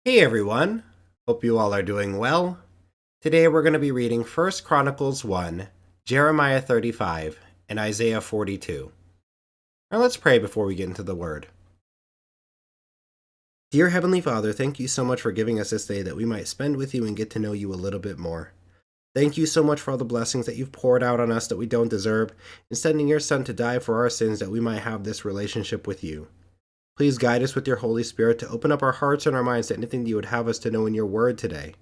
Hey everyone, hope you all are doing well. Today we're going to be reading 1 Chronicles 1, Jeremiah 35, and Isaiah 42. Now let's pray before we get into the word. Dear Heavenly Father, thank you so much for giving us this day that we might spend with you and get to know you a little bit more. Thank you so much for all the blessings that you've poured out on us that we don't deserve, and sending your Son to die for our sins that we might have this relationship with you. Please guide us with your Holy Spirit to open up our hearts and our minds to anything that you would have us to know in your word today.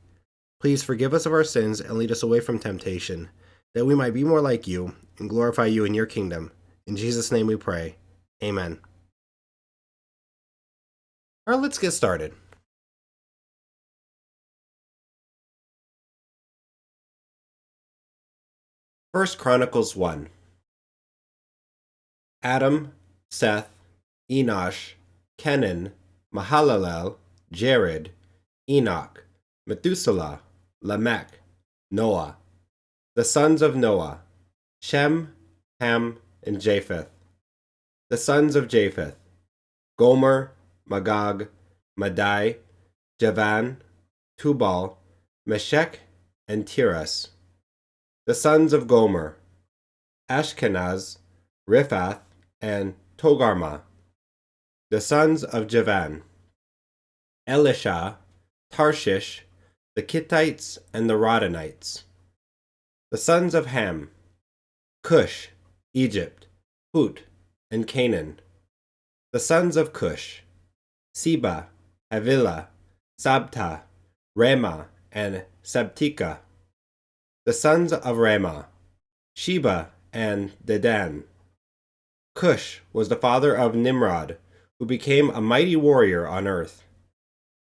Please forgive us of our sins and lead us away from temptation, that we might be more like you and glorify you in your kingdom. In Jesus' name we pray. Amen. All right, let's get started. First Chronicles 1. Adam, Seth, Enosh, Kenan, Mahalalel, Jared, Enoch, Methuselah, Lamech, Noah. The sons of Noah, Shem, Ham, and Japheth. The sons of Japheth, Gomer, Magog, Madai, Javan, Tubal, Meshech, and Tiras. The sons of Gomer, Ashkenaz, Riphath, and Togarmah. The sons of Javan, Elisha, Tarshish, the Kittites, and the Rodanites. The sons of Ham, Cush, Egypt, Put, and Canaan. The sons of Cush, Seba, Havilah, Sabta, Ramah, and Sabtika. The sons of Ramah, Sheba, and Dedan. Cush was the father of Nimrod, who became a mighty warrior on earth.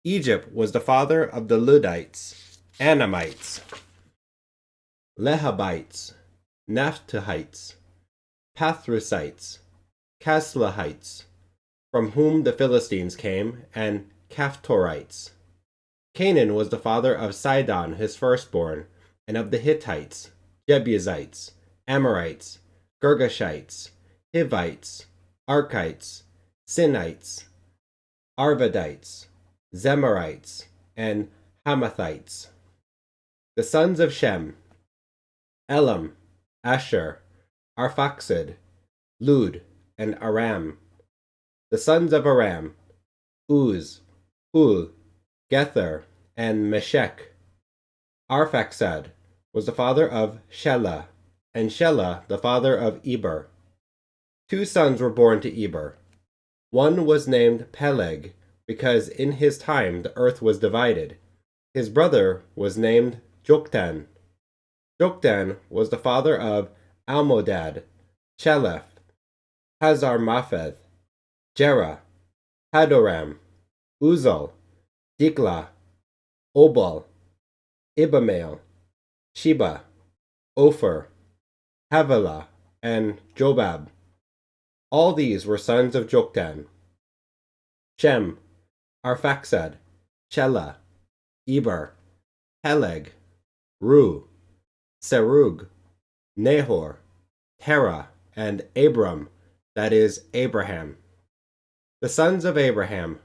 Egypt was the father of the Ludites, Anamites, Lehabites, Naphtuhites, Pathrusites, Caslahites, from whom the Philistines came, and Caphtorites. Canaan was the father of Sidon his firstborn, and of the Hittites, Jebusites, Amorites, Girgashites, Hivites, Archites, Sinites, Arvadites, Zemarites, and Hamathites. The sons of Shem, Elam, Asher, Arphaxad, Lud, and Aram. The sons of Aram, Uz, Hul, Gether, and Meshech. Arphaxad was the father of Shelah, and Shelah the father of Eber. 2 sons were born to Eber. One was named Peleg, because in his time the earth was divided. His brother was named Joktan. Joktan was the father of Almodad, Sheleph, Hazarmaveth, Jerah, Hadoram, Uzal, Diklah, Obal, Ibamael, Sheba, Ophir, Havilah, and Jobab. All these were sons of Joktan. Shem, Arphaxad, Shelah, Eber, Peleg, Ru, Serug, Nahor, Terah, and Abram, that is, Abraham. The sons of Abraham,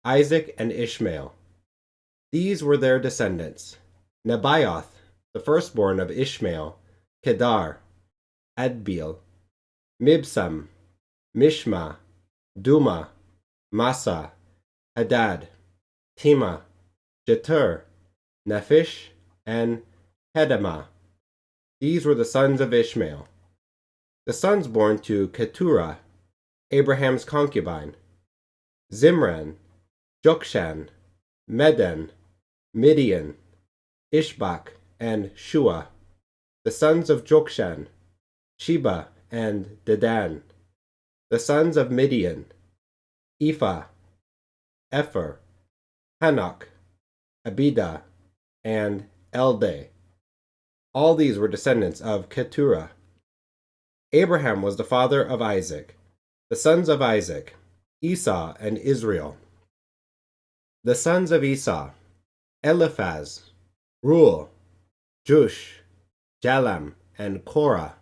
Isaac and Ishmael. These were their descendants: Nebaioth, the firstborn of Ishmael, Kedar, Adbeel, Mibsam, Mishma, Duma, Massa, Hadad, Tema, Jetur, Nephish, and Kedemah. These were the sons of Ishmael. The sons born to Keturah, Abraham's concubine: Zimran, Jokshan, Medan, Midian, Ishbak, and Shua. The sons of Jokshan, Sheba, and Dedan. The sons of Midian, Ephah, Epher, Hanok, Abida, and Elde. All these were descendants of Keturah. Abraham was the father of Isaac. The sons of Isaac, Esau and Israel. The sons of Esau, Eliphaz, Ruel, Jush, Jalam, and Korah.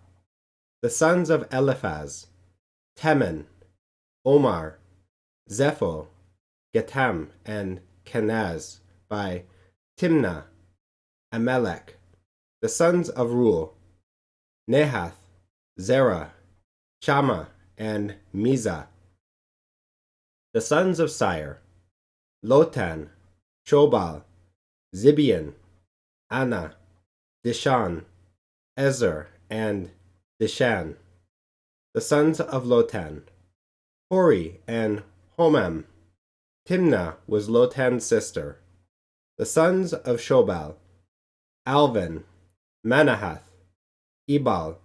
The sons of Eliphaz, Teman, Omar, Zepho, Gatam, and Kenaz by Timnah, Amalek. The sons of Reuel, Nahath, Zerah, Shammah, and Mizah. The sons of Sire, Lotan, Shobal, Zibeon, Anna, Dishan, Ezer, and Dishan. The sons of Lotan, Hori and Homam. Timnah was Lotan's sister. The sons of Shobal, Alvan, Manahath, Ebal,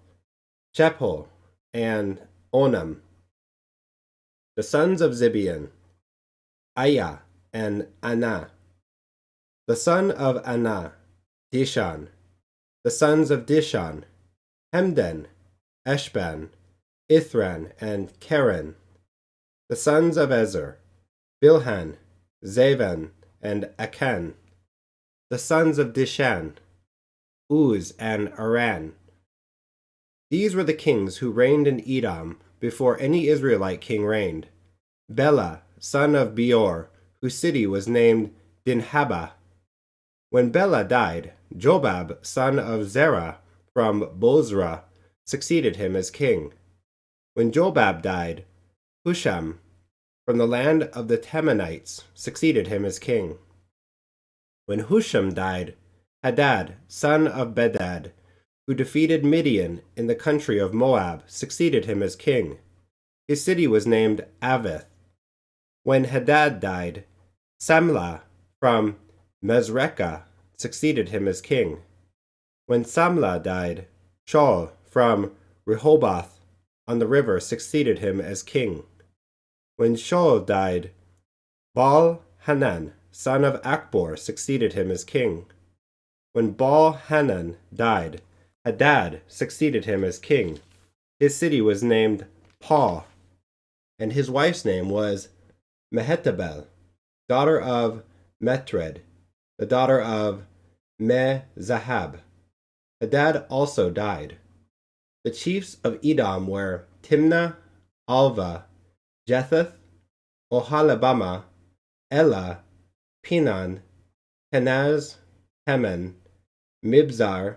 Shephol, and Onam. The sons of Zibeon, Aya and Anah. The son of Anah, Dishan. The sons of Dishan, Hemdan, Eshban, Ithran, and Keren. The sons of Ezer, Bilhan, Zavan, and Akan. The sons of Dishan, Uz and Aran. These were the kings who reigned in Edom before any Israelite king reigned. Bela, son of Beor, whose city was named Dinhabah. When Bela died, Jobab, son of Zerah, from Bozrah, succeeded him as king. When Jobab died, Husham, from the land of the Temanites, succeeded him as king. When Husham died, Hadad, son of Bedad, who defeated Midian in the country of Moab, succeeded him as king. His city was named Avith. When Hadad died, Samlah from Mesrekah succeeded him as king. When Samlah died, Shaul from Rehoboth on the river succeeded him as king. When Shaul died, Baal-Hanan, son of Akbor, succeeded him as king. When Baal-Hanan died, Hadad succeeded him as king. His city was named Pau, and his wife's name was Mehetabel, daughter of Metred, the daughter of Me-Zahab. Hadad also died. The chiefs of Edom were Timnah, Alva, Jetheth, Ohalabama, Elah, Pinan, Kenaz, Heman, Mibzar,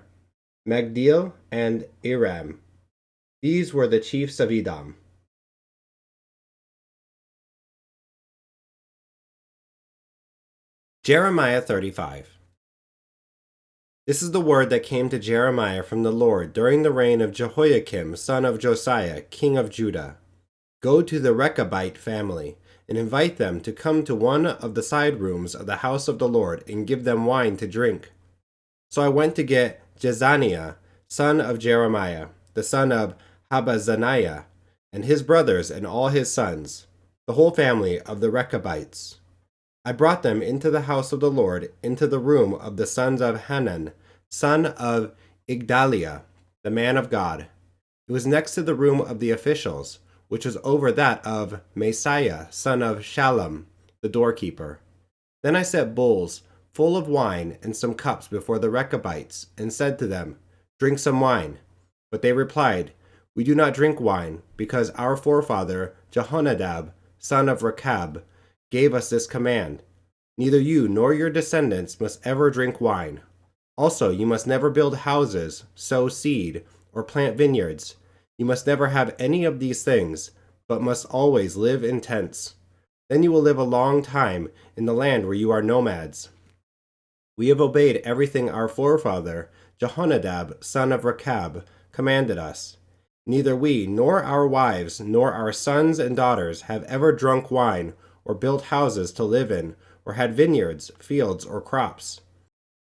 Magdiel, and Iram. These were the chiefs of Edom. Jeremiah 35. This is the word that came to Jeremiah from the Lord during the reign of Jehoiakim, son of Josiah, king of Judah. Go to the Rekabite family, and invite them to come to one of the side rooms of the house of the Lord, and give them wine to drink. So I went to get Jezaniah, son of Jeremiah, the son of Habazaniah, and his brothers and all his sons, the whole family of the Rekabites. I brought them into the house of the Lord, into the room of the sons of Hanan, son of Igdaliah, the man of God. It was next to the room of the officials, which was over that of Messiah, son of Shallum, the doorkeeper. Then I set bowls full of wine and some cups before the Rekabites, and said to them, Drink some wine. But they replied, We do not drink wine, because our forefather Jehonadab, son of Rekab, gave us this command. Neither you nor your descendants must ever drink wine. Also, you must never build houses, sow seed, or plant vineyards. You must never have any of these things, but must always live in tents. Then you will live a long time in the land where you are nomads. We have obeyed everything our forefather, Jehonadab, son of Rekab, commanded us. Neither we, nor our wives, nor our sons and daughters have ever drunk wine, or built houses to live in, or had vineyards, fields, or crops.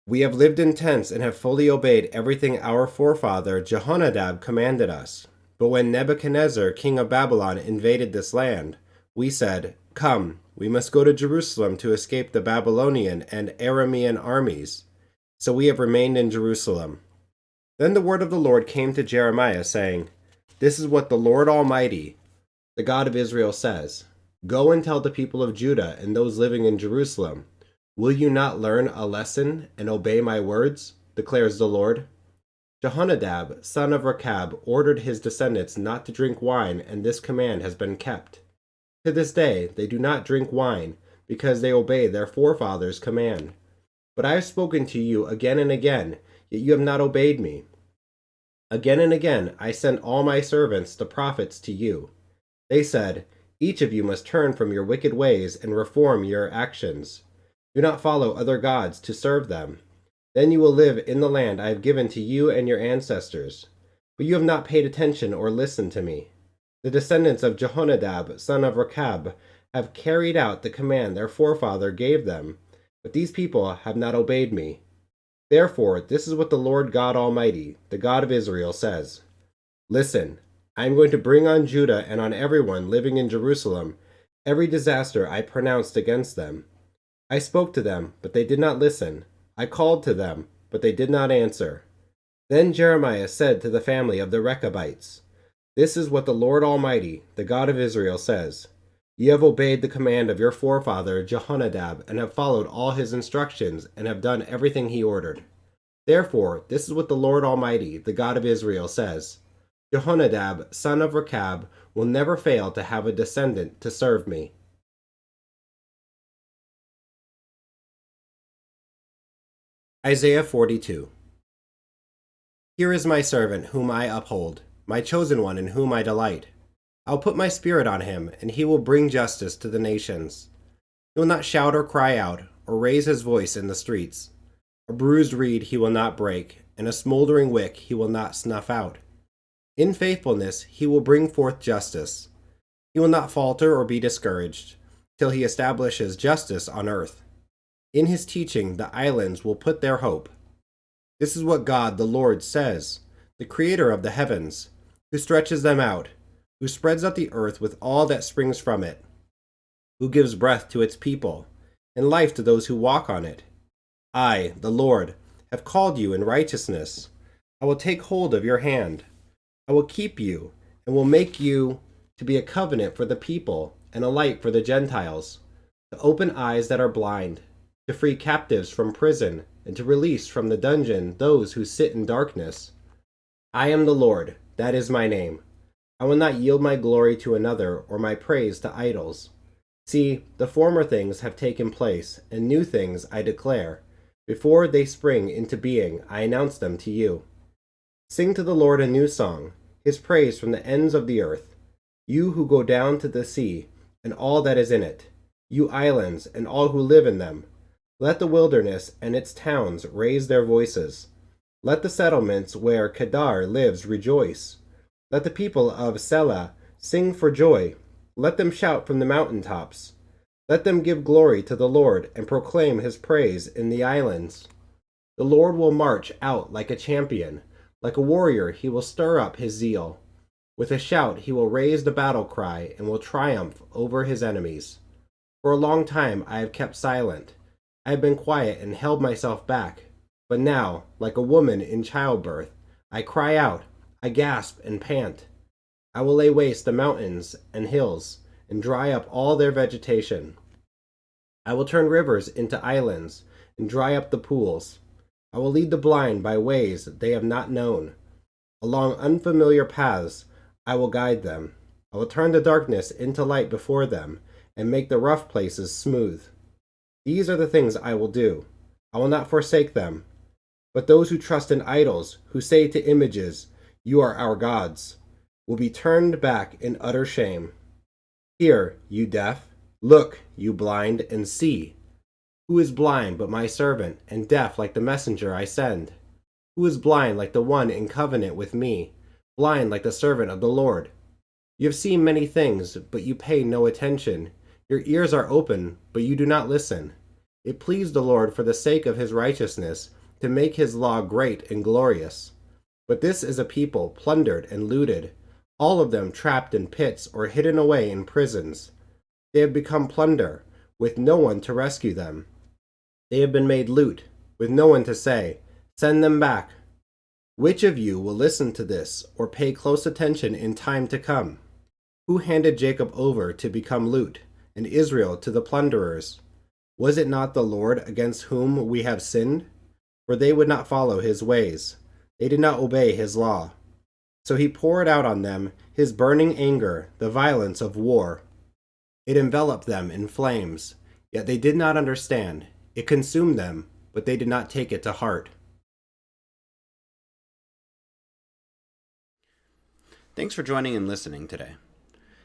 We have lived in tents and have fully obeyed everything our forefather Jehonadab commanded us. But when Nebuchadnezzar, king of Babylon, invaded this land, we said, Come, we must go to Jerusalem to escape the Babylonian and Aramean armies. So we have remained in Jerusalem. Then the word of the Lord came to Jeremiah, saying, This is what the Lord Almighty, the God of Israel, says. Go and tell the people of Judah and those living in Jerusalem, Will you not learn a lesson and obey my words? Declares the Lord. Jehonadab, son of Rekab, ordered his descendants not to drink wine, and this command has been kept. To this day they do not drink wine, because they obey their forefathers' command. But I have spoken to you again and again, yet you have not obeyed me. Again and again I sent all my servants, the prophets, to you. They said, each of you must turn from your wicked ways and reform your actions. Do not follow other gods to serve them. Then you will live in the land I have given to you and your ancestors. But you have not paid attention or listened to me. The descendants of Jehonadab, son of Rechab, have carried out the command their forefather gave them, but these people have not obeyed me. Therefore, this is what the Lord God Almighty, the God of Israel, says. Listen, I am going to bring on Judah and on everyone living in Jerusalem every disaster I pronounced against them. I spoke to them, but they did not listen. I called to them, but they did not answer. Then Jeremiah said to the family of the Rekabites, This is what the Lord Almighty, the God of Israel, says. You have obeyed the command of your forefather Jehonadab and have followed all his instructions and have done everything he ordered. Therefore, this is what the Lord Almighty, the God of Israel, says. Jehonadab, son of Rechab, will never fail to have a descendant to serve me. Isaiah 42. Here is my servant whom I uphold, my chosen one in whom I delight. I'll put my spirit on him, and he will bring justice to the nations. He will not shout or cry out, or raise his voice in the streets. A bruised reed he will not break, and a smoldering wick he will not snuff out. In faithfulness he will bring forth justice. He will not falter or be discouraged, till he establishes justice on earth. In his teaching the islands will put their hope. This is what God the Lord says, the Creator of the heavens, who stretches them out, who spreads out the earth with all that springs from it, who gives breath to its people, and life to those who walk on it. I, the Lord, have called you in righteousness. I will take hold of your hand. I will keep you, and will make you to be a covenant for the people, and a light for the Gentiles, to open eyes that are blind, to free captives from prison, and to release from the dungeon those who sit in darkness. I am the Lord, that is my name. I will not yield my glory to another, or my praise to idols. See, the former things have taken place, and new things I declare. Before they spring into being, I announce them to you. Sing to the Lord a new song, his praise from the ends of the earth. You who go down to the sea, and all that is in it, you islands, and all who live in them. Let the wilderness and its towns raise their voices. Let the settlements where Kedar lives rejoice. Let the people of Selah sing for joy. Let them shout from the mountain tops. Let them give glory to the Lord and proclaim his praise in the islands. The Lord will march out like a champion. Like a warrior he will stir up his zeal. With a shout he will raise the battle cry and will triumph over his enemies. For a long time I have kept silent. I have been quiet and held myself back. But now, like a woman in childbirth, I cry out, I gasp and pant. I will lay waste the mountains and hills, and dry up all their vegetation. I will turn rivers into islands, and dry up the pools. I will lead the blind by ways they have not known. Along unfamiliar paths I will guide them. I will turn the darkness into light before them, and make the rough places smooth. These are the things I will do. I will not forsake them. But those who trust in idols, who say to images, You are our gods, will be turned back in utter shame. Hear, you deaf. Look, you blind, and see. Who is blind but my servant, and deaf like the messenger I send? Who is blind like the one in covenant with me, blind like the servant of the Lord? You have seen many things, but you pay no attention. Your ears are open, but you do not listen. It pleased the Lord for the sake of his righteousness to make his law great and glorious. But this is a people plundered and looted, all of them trapped in pits or hidden away in prisons. They have become plunder, with no one to rescue them. They have been made loot, with no one to say, Send them back. Which of you will listen to this, or pay close attention in time to come? Who handed Jacob over to become loot, and Israel to the plunderers? Was it not the Lord against whom we have sinned? For they would not follow his ways. They did not obey his law. So he poured out on them his burning anger, the violence of war. It enveloped them in flames. Yet they did not understand. It consumed them, but they did not take it to heart. Thanks for joining and listening today.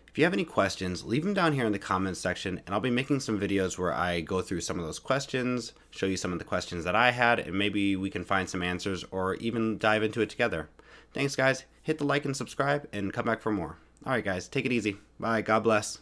If you have any questions, leave them down here in the comments section, and I'll be making some videos where I go through some of those questions, show you some of the questions that I had, and maybe we can find some answers or even dive into it together. Thanks, guys. Hit the like and subscribe, and come back for more. All right, guys, take it easy. Bye. God bless.